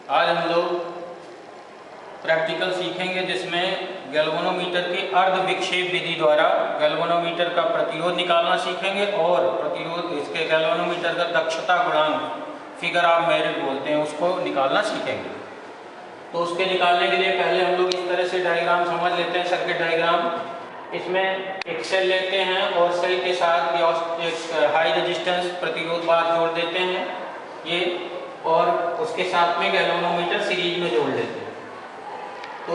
आज हम लोग प्रैक्टिकल सीखेंगे जिसमें गैल्वेनोमीटर की अर्ध विक्षेप विधि द्वारा गैल्वेनोमीटर का प्रतिरोध निकालना सीखेंगे और प्रतिरोध इसके गैल्वेनोमीटर का दक्षता गुणांक फिगर ऑफ मेरिट बोलते हैं उसको निकालना सीखेंगे। तो उसके निकालने के लिए पहले हम लोग इस तरह से डायग्राम समझ लेते हैं, सर्किट डायग्राम। इसमें एक सेल लेते हैं और सेल के साथ एक हाई रेजिस्टेंस प्रतिरोध बार जोड़ देते हैं ये, और उसके साथ में गैल्वेनोमीटर सीरीज में जोड़ लेते हैं। तो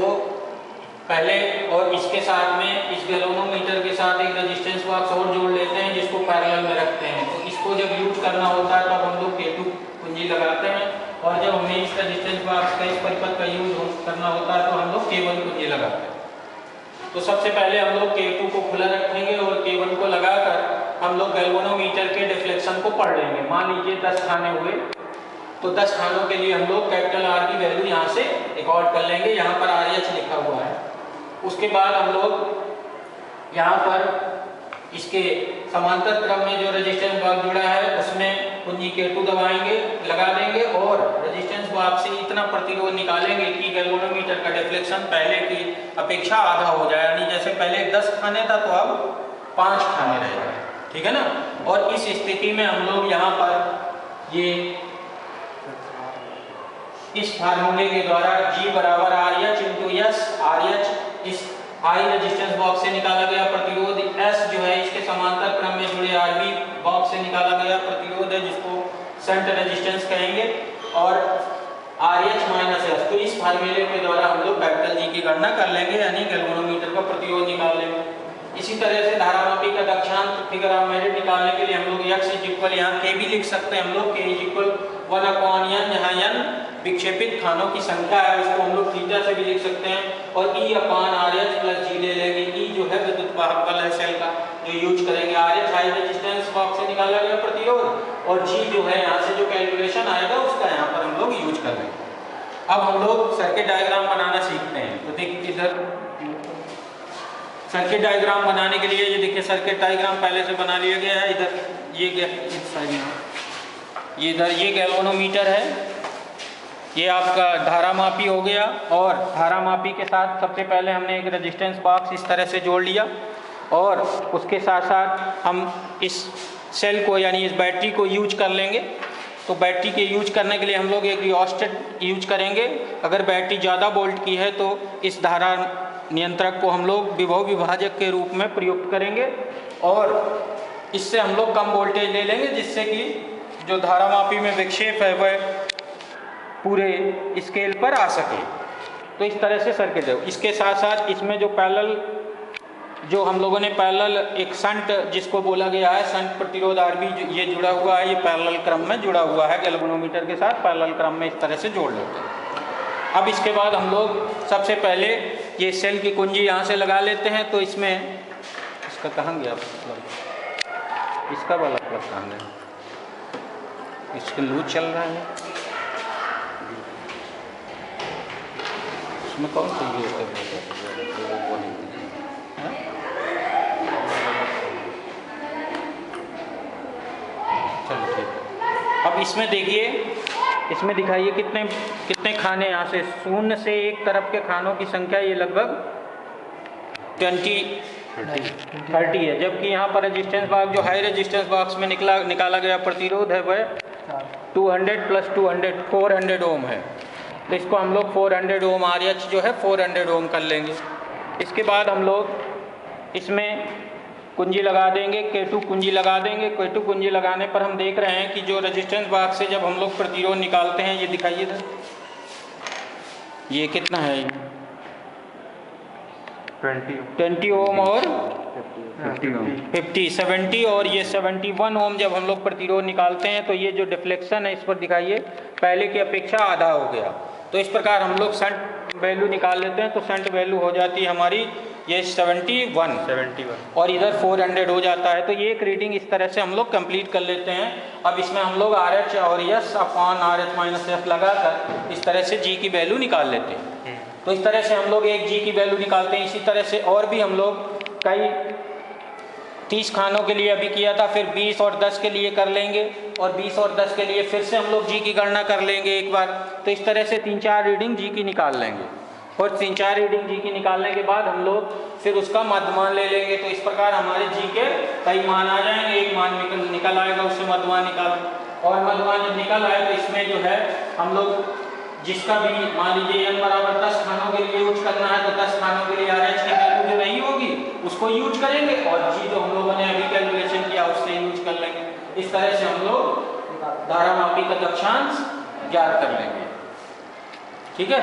पहले और इसके साथ में इस गैल्वेनोमीटर के साथ एक रेजिस्टेंस बॉक्स और जोड़ लेते हैं जिसको पैरेलल में रखते हैं। तो इसको जब यूज करना होता है तब हम लोग K2 कुंजी लगाते हैं, और जब हमें इस रेजिस्टेंस बॉक्स का इस परिपथ का यूज करना होता है तो हम लोग K1 कुंजी लगाते हैं। तो सबसे पहले हम लोग K2 को खुला रखेंगे और K1 को लगाकर हम लोग गैल्वेनोमीटर के डिफ्लेक्शन को पढ़ लेंगे। मान लीजिए 10 खाने हुए, तो 10 खानों के लिए हम लोग कैपिटल R की वैल्यू यहाँ से रिकॉर्ड कर लेंगे। यहाँ पर RH लिखा हुआ है। उसके बाद हम लोग यहाँ पर इसके समांतर क्रम में जो रेजिस्टेंस बॉक्स जुड़ा है उसमें कुंजी K2 दबाएंगे, लगा देंगे और रेजिस्टेंस बॉक्स से इतना प्रतिरोध निकालेंगे कि गैल्वेनोमीटर का डिफ्लेक्शन पहले की अपेक्षा आधा हो जाए। यानी जैसे पहले 10 खाने था तो अब 5 खाने रहेगा, ठीक है ना। और इस स्थिति में हम लोग यहाँ पर ये इस फार्मूले के द्वारा G बराबर RH इंटू S, RH इस हाई रेजिस्टेंस बॉक्स से निकाला गया प्रतिरोध, S जो है इसके समांतर क्रम में जुड़े RB बॉक्स से निकाला गया प्रतिरोध है जिसको शंट रेजिस्टेंस कहेंगे, और RH माइनस S। तो इस फार्मूले के द्वारा हम लोग कैपिटल G की गणना कर लेंगे, यानी गैल्वेनोमीटर का प्रतिरोध निकाल लेंगे। इसी तरह से धारामापी का दक्षांत फिगर ऑफ मेरिट निकालने के लिए हम लोग X इक्वल यहाँ K भी लिख सकते हैं। हम लोग K इक्वल 1/n, जहाँ n विक्षेपित खानों की संख्या है उसको हम लोग थीटा से भी लिख सकते हैं, और E/RH प्लस G ले लेंगे। E जो है विद्युत वाहक बल है सेल का जो यूज करेंगे, RH हाई रेजिस्टेंस बॉक्स से निकाला गया प्रतिरोध, और G जो है यहाँ से जो कैलकुलेशन आएगा उसका यहाँ पर हम लोग यूज कर लेंगे। अब हम लोग सर्किट डायग्राम बनाना सीखते हैं। तो देखिए इधर सर्किट डायग्राम बनाने के लिए ये देखिए सर्किट डायग्राम पहले से बना लिया गया है। इधर ये इधर ये गैल्वेनोमीटर है, ये आपका धारामापी हो गया, और धारामापी के साथ सबसे पहले हमने एक रेजिस्टेंस बॉक्स इस तरह से जोड़ लिया, और उसके साथ साथ हम इस सेल को यानी इस बैटरी को यूज कर लेंगे। तो बैटरी के यूज करने के लिए हम लोग एक रिओस्टेट यूज करेंगे। अगर बैटरी ज़्यादा वोल्ट की है तो इस धारा नियंत्रक को हम लोग विभव विभाजक के रूप में प्रयुक्त करेंगे, और इससे हम लोग कम वोल्टेज ले लेंगे जिससे कि जो धारामापी में विक्षेप है वह पूरे स्केल पर आ सके। तो इस तरह से सर्किट है। इसके साथ साथ इसमें जो पैरेलल जो हम लोगों ने पैरेलल एक शंट जिसको बोला गया है शंट प्रतिरोध RB ये जुड़ा हुआ है, ये पैरेलल क्रम में जुड़ा हुआ है गैल्वेनोमीटर के साथ पैरेलल क्रम में इस तरह से जोड़ लेते हैं। अब इसके बाद हम लोग सबसे पहले ये सेल की कुंजी यहाँ से लगा लेते हैं। तो इसमें इसका कहाँ गया प्लग, इसका वाला प्लग कहाँ गया, इसका लूज चल रहा है, इसमें कौन सा ये चलो ठीक है। अब इसमें देखिए, इसमें दिखाइए कितने खाने यहाँ से 0 से 1 तरफ के खानों की संख्या ये लगभग 30 है, जबकि यहाँ पर रेजिस्टेंस बॉक्स जो हाई रेजिस्टेंस बॉक्स में निकाला गया प्रतिरोध है वह 200 प्लस 200 400 ओम है। तो इसको हम लोग 400 ओम RH जो है 400 ओम कर लेंगे। इसके बाद हम लोग इसमें कुंजी लगा देंगे, K2 कुंजी लगा देंगे। K2 कुंजी लगाने पर हम देख रहे हैं कि जो रेजिस्टेंस बॉक्स से जब हम लोग प्रतिरोध निकालते हैं, ये दिखाइए था, ये कितना है 20 ओम और 50 70, और ये 71 ओम जब हम लोग प्रतिरोध निकालते हैं तो ये जो डिफ्लेक्शन है इस पर दिखाइए पहले की अपेक्षा आधा हो गया। तो इस प्रकार हम लोग शंट वैल्यू निकाल लेते हैं। तो शंट वैल्यू हो जाती है हमारी ये 71 और इधर 400 हो जाता है। तो ये एक रीडिंग इस तरह से हम लोग कंप्लीट कर लेते हैं। अब इसमें हम लोग RH और S/RH माइनस S लगाकर इस तरह से G की वैल्यू निकाल लेते हैं। तो इस तरह से हम लोग एक G की वैल्यू निकालते हैं। इसी तरह से और भी हम लोग कई 30 खानों के लिए अभी किया था, फिर 20 और 10 के लिए कर लेंगे, और 20 और 10 के लिए फिर से हम लोग जी की गणना कर लेंगे एक बार। तो इस तरह से 3-4 रीडिंग जी की निकाल लेंगे, और 3-4 रीडिंग जी की निकालने के बाद हम लोग फिर उसका मध्यमान ले लेंगे। तो इस प्रकार हमारे जी के कई मान आ जाएंगे, एक मान निकल आएगा, उससे मध्यमान निकाल, और मध्यमान जब निकल आए तो इसमें जो है हम लोग जिसका भी मान लीजिए n बराबर 10 खानों के लिए यूज करना है, तो 10 खानों के लिए RH की वैल्यू जो नहीं होगी उसको यूज करेंगे, और जी जो हम लोगों ने अभी कैलकुलेशन किया उससे यूज कर लेंगे। इस तरह से हम लोग धारामापी का दक्षांश ज्ञात कर लेंगे। ठीक है।